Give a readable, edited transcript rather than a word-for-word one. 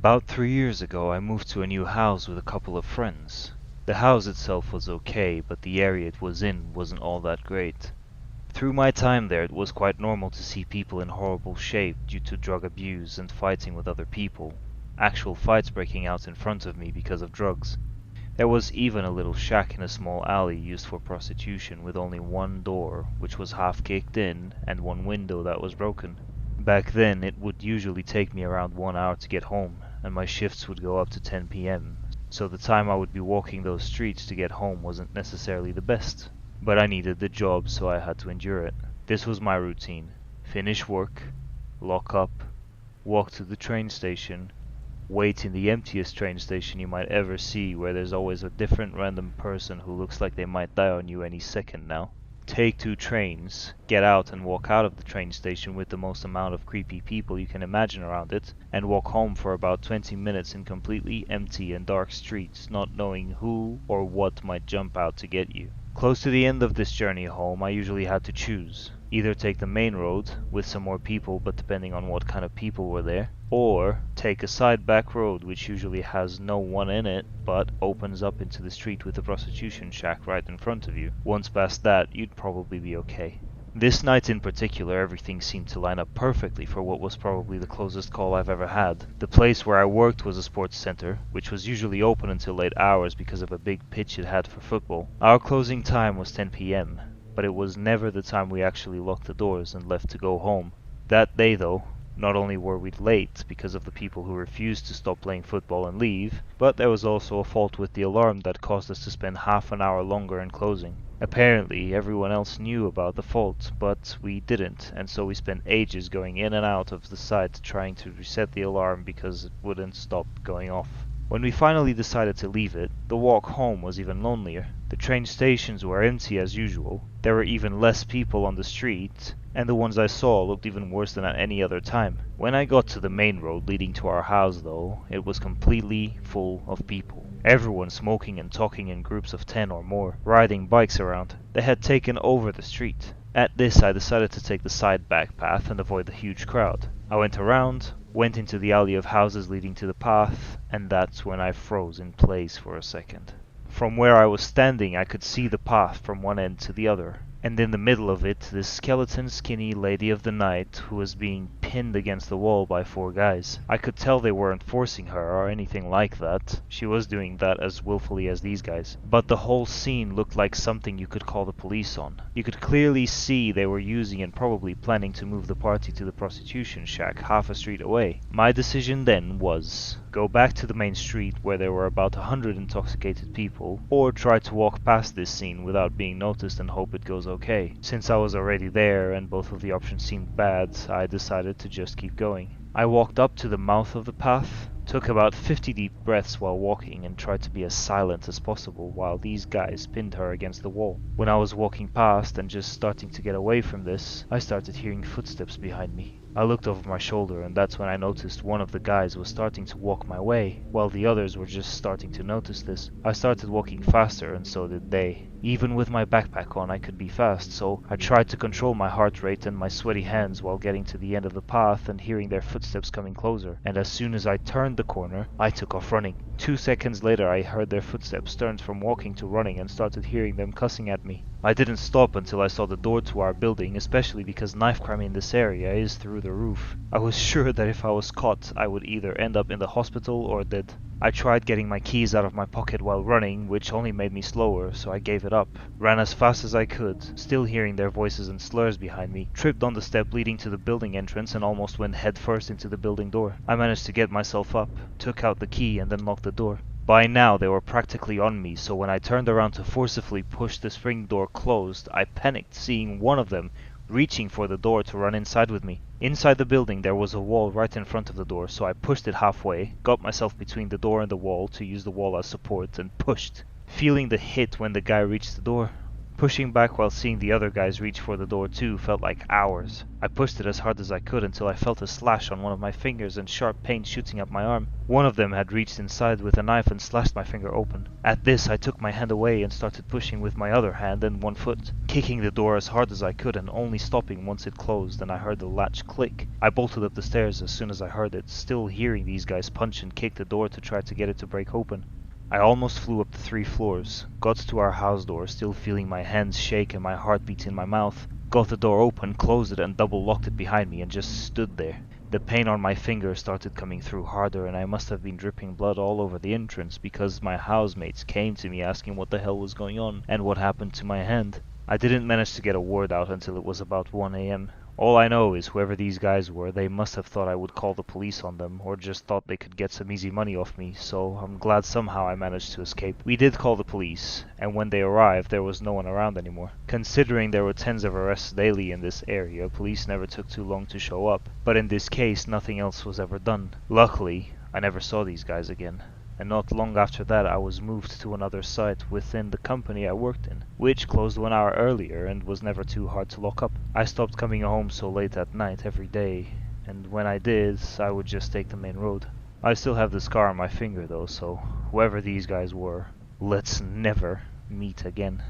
About 3 years ago, I moved to a new house with a couple of friends. The house itself was okay, but the area it was in wasn't all that great. Through my time there, it was quite normal to see people in horrible shape due to drug abuse and fighting with other people. Actual fights breaking out in front of me because of drugs. There was even a little shack in a small alley used for prostitution with only one door, which was half kicked in, and one window that was broken. Back then, it would usually take me around 1 hour to get home, and my shifts would go up to 10 p.m., so the time I would be walking those streets to get home wasn't necessarily the best. But I needed the job, so I had to endure it. This was my routine. Finish work, lock up, walk to the train station, wait in the emptiest train station you might ever see, where there's always a different random person who looks like they might die on you any second now. Take 2 trains, get out and walk out of the train station with the most amount of creepy people you can imagine around it, and walk home for about 20 minutes in completely empty and dark streets, not knowing who or what might jump out to get you. Close to the end of this journey home, I usually had to choose. Either take the main road, with some more people but depending on what kind of people were there, or take a side back road which usually has no one in it, but opens up into the street with a prostitution shack right in front of you. Once past that, you'd probably be okay. This night in particular, everything seemed to line up perfectly for what was probably the closest call I've ever had. The place where I worked was a sports center, which was usually open until late hours because of a big pitch it had for football. Our closing time was 10 p.m., but it was never the time we actually locked the doors and left to go home. That day though, not only were we late because of the people who refused to stop playing football and leave, but there was also a fault with the alarm that caused us to spend half an hour longer in closing. Apparently, everyone else knew about the fault, but we didn't, and so we spent ages going in and out of the site trying to reset the alarm because it wouldn't stop going off. When we finally decided to leave it, the walk home was even lonelier. The train stations were empty as usual, there were even less people on the street, and the ones I saw looked even worse than at any other time. When I got to the main road leading to our house though, it was completely full of people. Everyone smoking and talking in groups of 10 or more, riding bikes around. They had taken over the street. At this I decided to take the side back path and avoid the huge crowd. I went around, went into the alley of houses leading to the path, and that's when I froze in place for a second. From where I was standing I could see the path from one end to the other, and in the middle of it this skeleton skinny lady of the night who was being pinned against the wall by 4 guys. I could tell they weren't forcing her or anything like that. She was doing that as willfully as these guys. But the whole scene looked like something you could call the police on. You could clearly see they were using and probably planning to move the party to the prostitution shack half a street away. My decision then was go back to the main street where there were about 100 intoxicated people, or try to walk past this scene without being noticed and hope it goes okay. Since I was already there and both of the options seemed bad, I decided to just keep going. I walked up to the mouth of the path, took about 50 deep breaths while walking and tried to be as silent as possible while these guys pinned her against the wall. When I was walking past and just starting to get away from this, I started hearing footsteps behind me. I looked over my shoulder and that's when I noticed one of the guys was starting to walk my way, while the others were just starting to notice this. I started walking faster and so did they. Even with my backpack on I could be fast, so I tried to control my heart rate and my sweaty hands while getting to the end of the path and hearing their footsteps coming closer. And as soon as I turned the corner, I took off running. 2 seconds later I heard their footsteps turned from walking to running and started hearing them cussing at me. I didn't stop until I saw the door to our building, especially because knife crime in this area is through the roof. I was sure that if I was caught, I would either end up in the hospital or dead. I tried getting my keys out of my pocket while running, which only made me slower, so I gave it up. Ran as fast as I could, still hearing their voices and slurs behind me, tripped on the step leading to the building entrance and almost went headfirst into the building door. I managed to get myself up, took out the key and then locked the door. By now they were practically on me, so when I turned around to forcefully push the spring door closed, I panicked seeing one of them reaching for the door to run inside with me. Inside the building there was a wall right in front of the door, so I pushed it halfway, got myself between the door and the wall to use the wall as support, and pushed, feeling the hit when the guy reached the door. Pushing back while seeing the other guys reach for the door too felt like hours. I pushed it as hard as I could until I felt a slash on one of my fingers and sharp pain shooting up my arm. One of them had reached inside with a knife and slashed my finger open. At this, I took my hand away and started pushing with my other hand and one foot, kicking the door as hard as I could and only stopping once it closed and I heard the latch click. I bolted up the stairs as soon as I heard it, still hearing these guys punch and kick the door to try to get it to break open. I almost flew up the 3 floors, got to our house door, still feeling my hands shake and my heartbeat in my mouth, got the door open, closed it and double locked it behind me and just stood there. The pain on my finger started coming through harder and I must have been dripping blood all over the entrance because my housemates came to me asking what the hell was going on and what happened to my hand. I didn't manage to get a word out until it was about 1 a.m. All I know is whoever these guys were, they must have thought I would call the police on them, or just thought they could get some easy money off me, so I'm glad somehow I managed to escape. We did call the police, and when they arrived there was no one around anymore. Considering there were tens of arrests daily in this area, police never took too long to show up, but in this case nothing else was ever done. Luckily, I never saw these guys again. And not long after that I was moved to another site within the company I worked in, which closed 1 hour earlier and was never too hard to lock up. I stopped coming home so late at night every day, and when I did, I would just take the main road. I still have the scar on my finger though, so whoever these guys were, let's never meet again.